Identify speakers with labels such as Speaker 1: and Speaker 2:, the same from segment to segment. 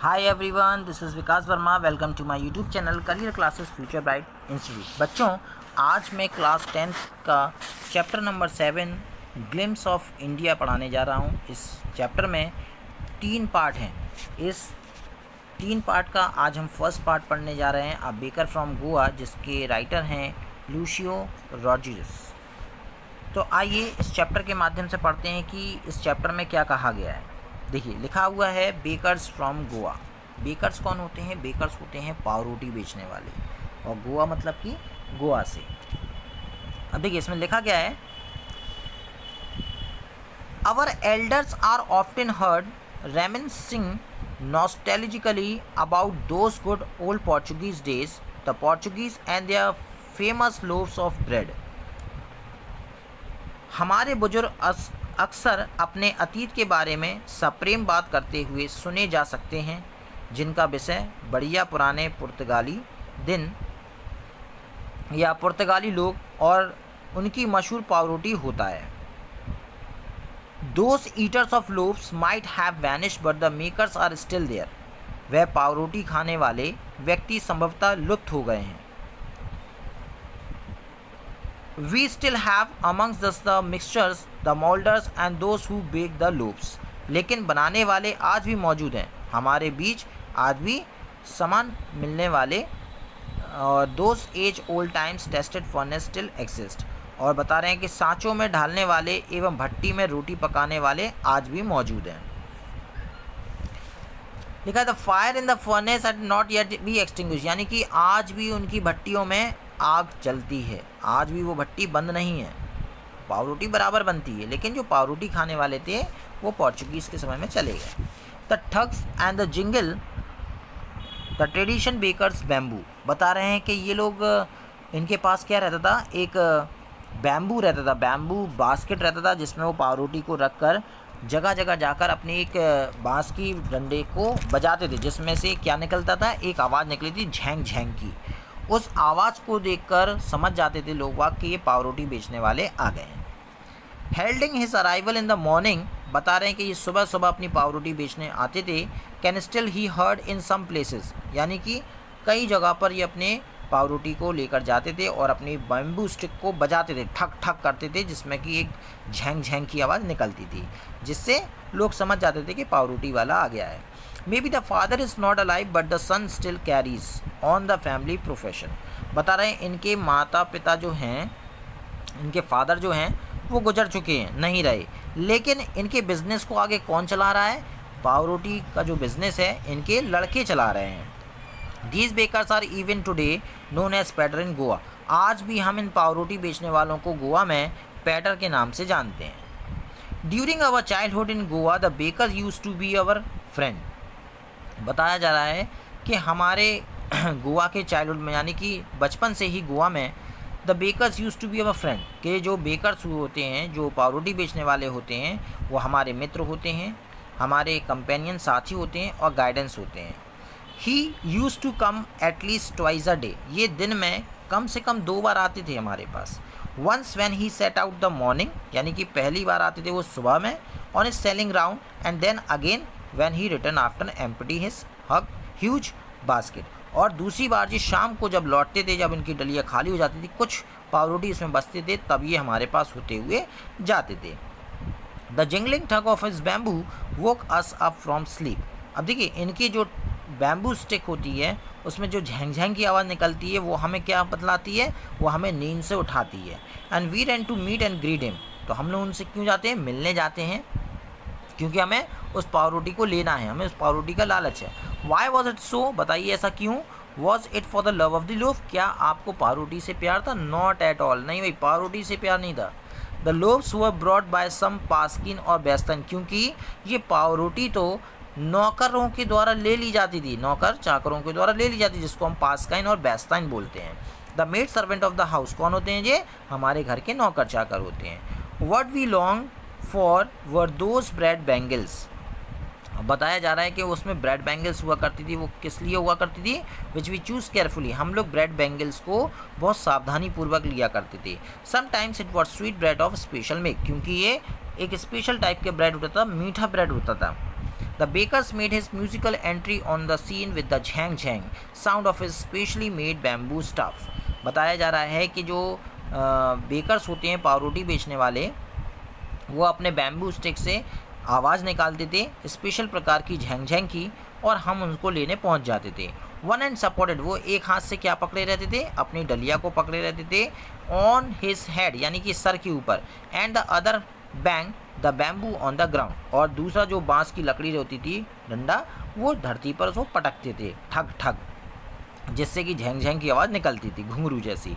Speaker 1: Hi everyone, this is Vikas Verma. Welcome to my YouTube channel career classes future bright institute. बच्चों, आज मैं class 10th का chapter number 7 glimpses of India पढ़ाने जा रहा हूँ। इस चैप्टर में 3 पार्ट हैं। इस 3 पार्ट का आज हम फर्स्ट पार्ट पढ़ने जा रहे हैं, अ बेकर फ्रॉम गोवा, जिसके राइटर हैं लूशियो रॉड्रिगेज। तो आइए इस चैप्टर के माध्यम से पढ़ते हैं कि इस चैप्टर में क्या कहा गया है। देखिए, लिखा हुआ है बेकर्स फ्रॉम गोवा। बेकर्स कौन होते हैं? बेकर्स होते हैं पावरोटी बेचने वाले, और गोवा मतलब कि गोवा से। अब देखिए इसमें लिखा गया है, our elders are often heard reminiscing nostalgically about those good old Portuguese days, the Portuguese and their famous loaves of bread. हमारे बुजुर्ग अक्सर अपने अतीत के बारे में सप्रेम बात करते हुए सुने जा सकते हैं, जिनका विषय बढ़िया पुराने पुर्तगाली दिन या पुर्तगाली लोग और उनकी मशहूर पावरोटी होता है। Those eaters of loaves might have vanished, but the makers are still there. वह पावरोटी खाने वाले व्यक्ति संभवतः लुप्त हो गए हैं। We still have amongst us the mixtures, the molders and those who bake the loaves. लेकिन बनाने वाले आज भी मौजूद हैं। हमारे बीच आज भी सामान मिलने वाले और those age old times tested furnace still exist. और बता रहे हैं कि सांचों में ढालने वाले एवं भट्टी में रोटी पकाने वाले आज भी मौजूद हैं। लिखा है the fire in the furnace had not yet be extinguish, यानी कि आज भी उनकी भट्टियों में आग चलती है, आज भी वो भट्टी बंद नहीं है। पावरोटी बराबर बनती है, लेकिन जो पावरोटी खाने वाले थे वो पोर्चुगीज़ के समय में चले गए। The thuds and the jingle, the tradition bakers bamboo. बता रहे हैं कि ये लोग, इनके पास क्या रहता था, एक बैम्बू रहता था, बैम्बू बास्केट रहता था, जिसमें वो पावरोटी को रख कर जगह जगह जाकर अपने एक बांस की डंडे को बजाते थे, जिसमें से क्या निकलता था, एक आवाज़ निकली थी झैंक झैंक की। उस आवाज़ को देखकर समझ जाते थे लोग वाग कि ये पावरोटी बेचने वाले आ गए हैं। हेल्डिंग his arrival in the morning, बता रहे हैं कि ये सुबह सुबह अपनी पावरोटी बेचने आते थे। Can still he heard in some places, यानी कि कई जगह पर ये अपने पावरोटी को लेकर जाते थे और अपनी बैम्बू स्टिक को बजाते थे, ठक ठक करते थे, जिसमें कि एक झैंक झैंक की आवाज़ निकलती थी, जिससे लोग समझ जाते थे कि पावरोटी वाला आ गया है। May be the father is not alive but the son still carries on the family profession. बता रहे हैं इनके माता पिता जो हैं, इनके फादर जो हैं वो गुजर चुके हैं, नहीं रहे, लेकिन इनके बिज़नेस को आगे कौन चला रहा है? पावरोटी का जो बिज़नेस है इनके लड़के चला रहे हैं। These bakers are even today known as पैटर इन गोवा। आज भी हम इन पावरोटी बेचने वालों को गोवा में पैटर के नाम से जानते हैं। During our childhood in Goa the bakers used to be our friend. बताया जा रहा है कि हमारे गोवा के चाइल्डहुड में, यानी कि बचपन से ही गोवा में, the bakers used to be our friend, के जो बेकर्स होते हैं, जो पावरोटी बेचने वाले होते हैं, वो हमारे मित्र होते हैं, हमारे कंपेनियन साथी होते हैं और गाइडेंस होते हैं। He use to come at least twice a day, ये दिन में कम से कम 2 बार आते थे हमारे पास। Once when he set out the morning, यानी कि पहली बार आते थे वो सुबह में on is selling round, and then again when he return after empty his huge basket. और दूसरी बार जी शाम को जब लौटते थे, जब इनकी डलिया खाली हो जाती थी, कुछ पावरोटी इसमें बचते थे, तब ये हमारे पास होते हुए जाते थे। द जिंगलिंग ठग of his bamboo woke us up from sleep. अब देखिए, इनकी जो बैम्बू स्टिक होती है उसमें जो झैंक झैंक की आवाज़ निकलती है वो हमें क्या बतलाती है? वो हमें नींद से उठाती है। And we run to meet and greet him. तो हम लोग उनसे क्यों जाते हैं? मिलने जाते हैं, क्योंकि हमें उस पावरोटी को लेना है, हमें उस पावरोटी का लालच है। Why was it so? बताइए ऐसा क्यों? Was it for the love of the loaf? क्या आपको पावरोटी से प्यार था? नॉट एट ऑल, नहीं भाई, पावरोटी से प्यार नहीं था। The loaves were brought by some पास्किन और बेस्तन, क्योंकि ये पावरोटी तो नौकरों के द्वारा ले ली जाती थी, नौकर चाकरों के द्वारा ले ली जाती, जिसको हम पास्काइन और बेस्ताइन बोलते हैं। The maid servant of the house, कौन होते हैं ये? हमारे घर के नौकर चाकर होते हैं। What we long for were those bread bangles. बताया जा रहा है कि उसमें ब्रेड बैंगल्स हुआ करती थी। वो किस लिए हुआ करती थी? Which we choose carefully. हम लोग ब्रेड बैंगल्स को बहुत सावधानी पूर्वक लिया करते थे। Sometimes it was sweet bread of special milk, क्योंकि ये एक स्पेशल टाइप के ब्रेड होता था, मीठा ब्रेड होता था। The bakers made his musical entry on the scene with the Zhang Zhang sound of his specially made bamboo stuff. बताया जा रहा है कि जो बेकर्स होते हैं, पावरोटी बेचने वाले, वो अपने बैम्बू स्टिक से आवाज़ निकालते थे, स्पेशल प्रकार की झैंग झैंग की, और हम उनको लेने पहुंच जाते थे. वन एंड सपोर्टेड, वो एक हाथ से क्या पकड़े रहते थे, अपनी डलिया को पकड़े रहते थे, ऑन हिज हेड यानी कि सर के ऊपर, and the other bang the bamboo on the ground, और दूसरा जो बांस की लकड़ी होती थी, डंडा, वो धरती पर उसको पटकते थे ठग ठग, जिससे कि झैंग झैंग की आवाज़ निकलती थी घुंघरू जैसी.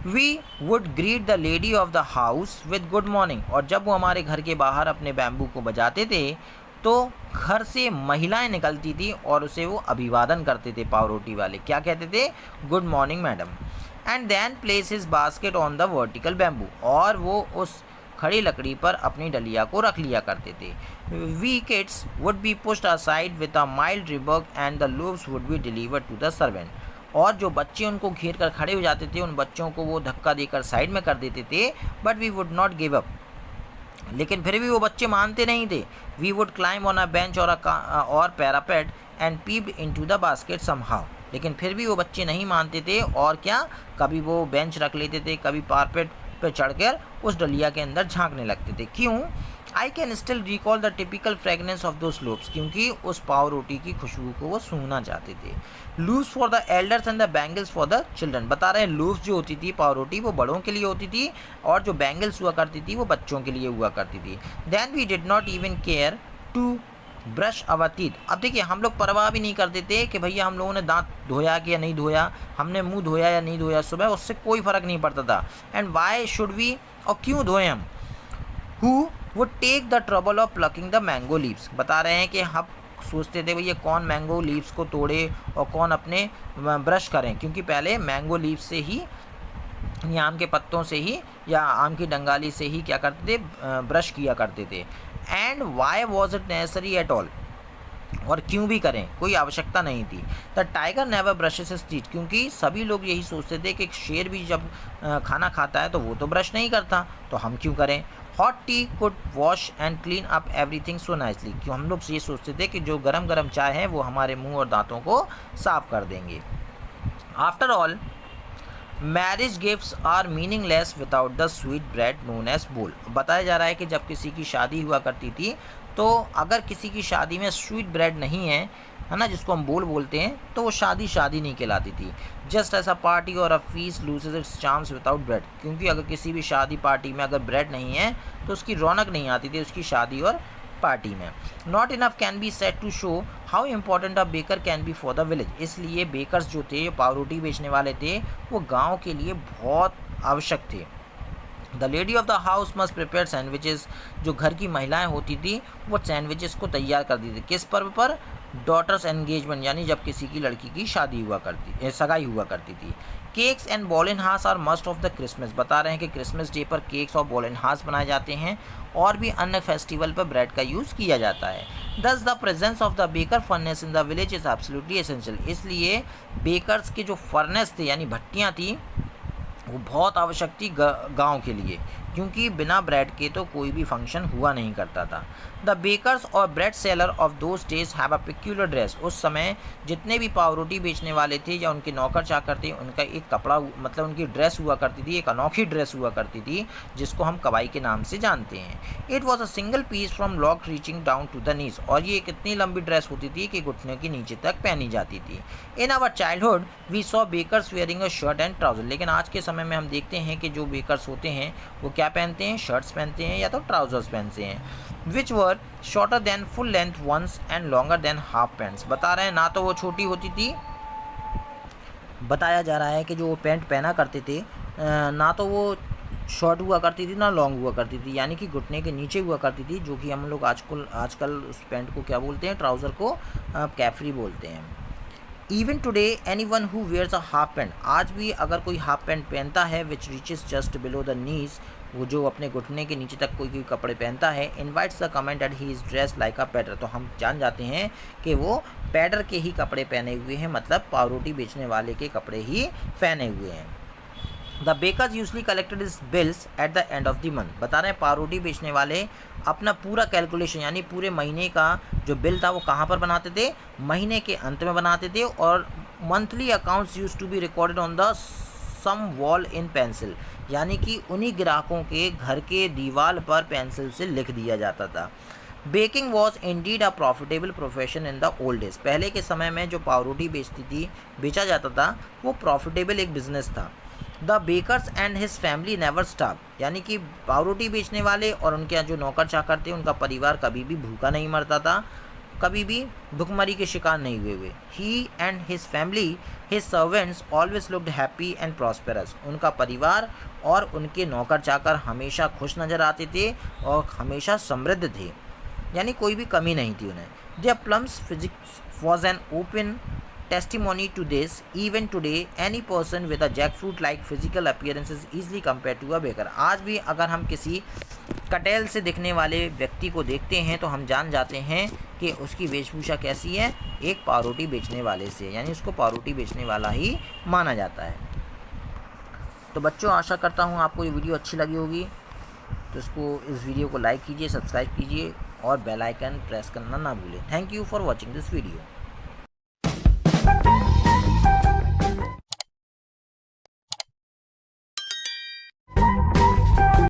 Speaker 1: We would greet the lady of the house with good morning, और जब वो हमारे घर के बाहर अपने बैम्बू को बजाते थे तो घर से महिलाएं निकलती थी और उसे वो अभिवादन करते थे. पावरोटी वाले क्या कहते थे, good morning madam. And then place his basket on the vertical bamboo, और वो उस खड़ी लकड़ी पर अपनी डलिया को रख लिया करते थे. We kids would be pushed aside with a mild rebuke and the loaves would be delivered to the servant, और जो बच्चे उनको घेर कर खड़े हो जाते थे, उन बच्चों को वो धक्का देकर साइड में कर देते थे. But we would not give up, लेकिन फिर भी वो बच्चे मानते नहीं थे. We would climb on a bench और parapet and peep into the basket somehow, लेकिन फिर भी वो बच्चे नहीं मानते थे, और क्या, कभी वो बेंच रख लेते थे, कभी पारपेट पर चढ़कर उस डलिया के अंदर झांकने लगते थे. क्यों? I can still recall the typical fragrance of those lobes, क्योंकि उस पाव रोटी की खुशबू को वो सूंघना चाहते थे. Loaves for the elders and the bangles for the children, बता रहे हैं लूव्स जो होती थी पाव रोटी, वो बड़ों के लिए होती थी, और जो बैंगल्स हुआ करती थी वो बच्चों के लिए हुआ करती थी. Then we did not even care to brush our teeth. अब देखिए, हम लोग परवाह भी नहीं करते थे कि भैया हम लोगों ने दांत धोया कि या नहीं धोया, हमने मुंह धोया या नहीं धोया सुबह, उससे कोई फ़र्क नहीं पड़ता था. एंड वाई शुड वी, और क्यों धोएं हम. Who would take the trouble of plucking the mango leaves, बता रहे हैं कि हम सोचते थे भैया कौन मैंगो लीव्स को तोड़े और कौन अपने ब्रश करें, क्योंकि पहले मैंगो लीव्स से ही, आम के पत्तों से ही या आम की डंगाली से ही क्या करते थे, ब्रश किया करते थे. And why was it necessary at all, और क्यों भी करें, कोई आवश्यकता नहीं थी. The tiger never brushes his teeth, क्योंकि सभी लोग यही सोचते थे कि एक शेर भी जब खाना खाता है तो वो तो ब्रश नहीं करता, तो हम क्यों करें. Hot T could wash and clean up everything so nicely, क्यों हम लोग ये सोचते थे कि जो गरम गरम चाय है वो हमारे मुंह और दांतों को साफ कर देंगे. After all marriage gifts are meaningless without the sweet bread known as bol. बताया जा रहा है कि जब किसी की शादी हुआ करती थी, तो अगर किसी की शादी में स्वीट ब्रेड नहीं है ना, जिसको हम बोल बोलते हैं, तो वो शादी नहीं कहलाती थी. जस्ट एज अ पार्टी और a feast loses its charms without bread, क्योंकि अगर किसी भी शादी पार्टी में अगर ब्रेड नहीं है तो उसकी रौनक नहीं आती थी उसकी शादी और पार्टी में. Not enough can be set to show how important a baker can be for the village. इसलिए बेकर्स जो थे, पाव रोटी बेचने वाले थे, वो गाँव के लिए बहुत आवश्यक थे. The lady of the house must prepare sandwiches, जो घर की महिलाएं होती थी वो सैंडविचेस को तैयार करती थी. किस पर्व पर? डॉटर्स एंगेजमेंट, यानी जब किसी की लड़की की शादी हुआ करती, सगाई हुआ करती थी. Cakes and ball and hars are must of the Christmas. बता रहे हैं कि क्रिसमस डे पर केक्स और बॉल एंड हार्स बनाए जाते हैं, और भी अन्य फेस्टिवल पर ब्रेड का यूज़ किया जाता है. दस the presence of the baker furnace in the village is absolutely essential. इसलिए बेकर्स के जो फर्नेस थे यानी भट्टियाँ थी, वो बहुत आवश्यक थी गाँव के लिए, क्योंकि बिना ब्रेड के तो कोई भी फंक्शन हुआ नहीं करता था. द बेकर्स और bread seller of those days have a peculiar dress. उस समय जितने भी पाव रोटी बेचने वाले थे या उनके नौकर चाकर थे, उनका एक कपड़ा, मतलब उनकी ड्रेस हुआ करती थी, एक अनोखी ड्रेस हुआ करती थी, जिसको हम कवाई के नाम से जानते हैं. It was a single piece from lock reaching down to the knees, और ये एक इतनी लंबी ड्रेस होती थी कि घुटने के नीचे तक पहनी जाती थी. In our childhood we saw bakers wearing a shirt and trouser. लेकिन आज के समय में हम देखते हैं कि जो बेकर्स होते हैं वो क्या पहनते हैं, शर्ट्स पहनते हैं या तो ट्राउजर्स पहनते हैं, which were shorter than full length ones and longer than half pants. बता रहे हैं ना तो वो छोटी होती थी, बताया जा रहा है कि जो वो पैंट पहना करते थे ना तो वो शॉर्ट हुआ करती थी ना लॉन्ग हुआ करती थी, यानी कि घुटने के नीचे हुआ करती थी, जो कि हम लोग आजकल उस पैंट को क्या बोलते हैं, ट्राउज़र को कैफरी बोलते हैं. Even today anyone who wears a half pant, आज भी अगर कोई हाफ पैंट पहनता है which reaches just below the knees, वो जो अपने घुटने के नीचे तक कोई कपड़े पहनता है, invites the comment that he is dress like अ पैडर, तो हम जान जाते हैं कि वो पैडर के ही कपड़े पहने हुए हैं, मतलब पाव रोटी बेचने वाले के कपड़े ही पहने हुए हैं. The bakers usually collected his bills at the end of the month. बता रहे हैं पावरोटी बेचने वाले अपना पूरा कैलकुलेशन यानी पूरे महीने का जो बिल था वो कहाँ पर बनाते थे, महीने के अंत में बनाते थे। और monthly accounts used to be recorded on the some wall in pencil, यानी कि उन्हीं ग्राहकों के घर के दीवार पर पेंसिल से लिख दिया जाता था। Baking was indeed a profitable profession in the old days. पहले के समय में जो पावरोटी बेचा जाता था वो प्रॉफिटेबल एक बिजनेस था। The bakers and his family never starve, यानी कि पावरोटी बेचने वाले और उनके यहाँ जो नौकर चाकर थे उनका परिवार कभी भी भूखा नहीं मरता था, कभी भी भुखमरी के शिकार नहीं हुए। He and his family his servants always looked happy and prosperous. उनका परिवार और उनके नौकर चाकर हमेशा खुश नज़र आते थे और हमेशा समृद्ध थे, यानी कोई भी कमी नहीं थी उन्हें। Their plump physique was an open testimony to this. Even today any person with a jackfruit like physical appearance is easily compared to a baker. आज भी अगर हम किसी कटेल से दिखने वाले व्यक्ति को देखते हैं तो हम जान जाते हैं कि उसकी वेशभूषा कैसी है, एक पावरोटी बेचने वाले से, यानी उसको पावरोटी बेचने वाला ही माना जाता है। तो बच्चों आशा करता हूँ आपको ये वीडियो अच्छी लगी होगी, तो इस वीडियो को लाइक कीजिए, सब्सक्राइब कीजिए और बेल आइकन प्रेस करना ना भूलें। Thank you for watching this video.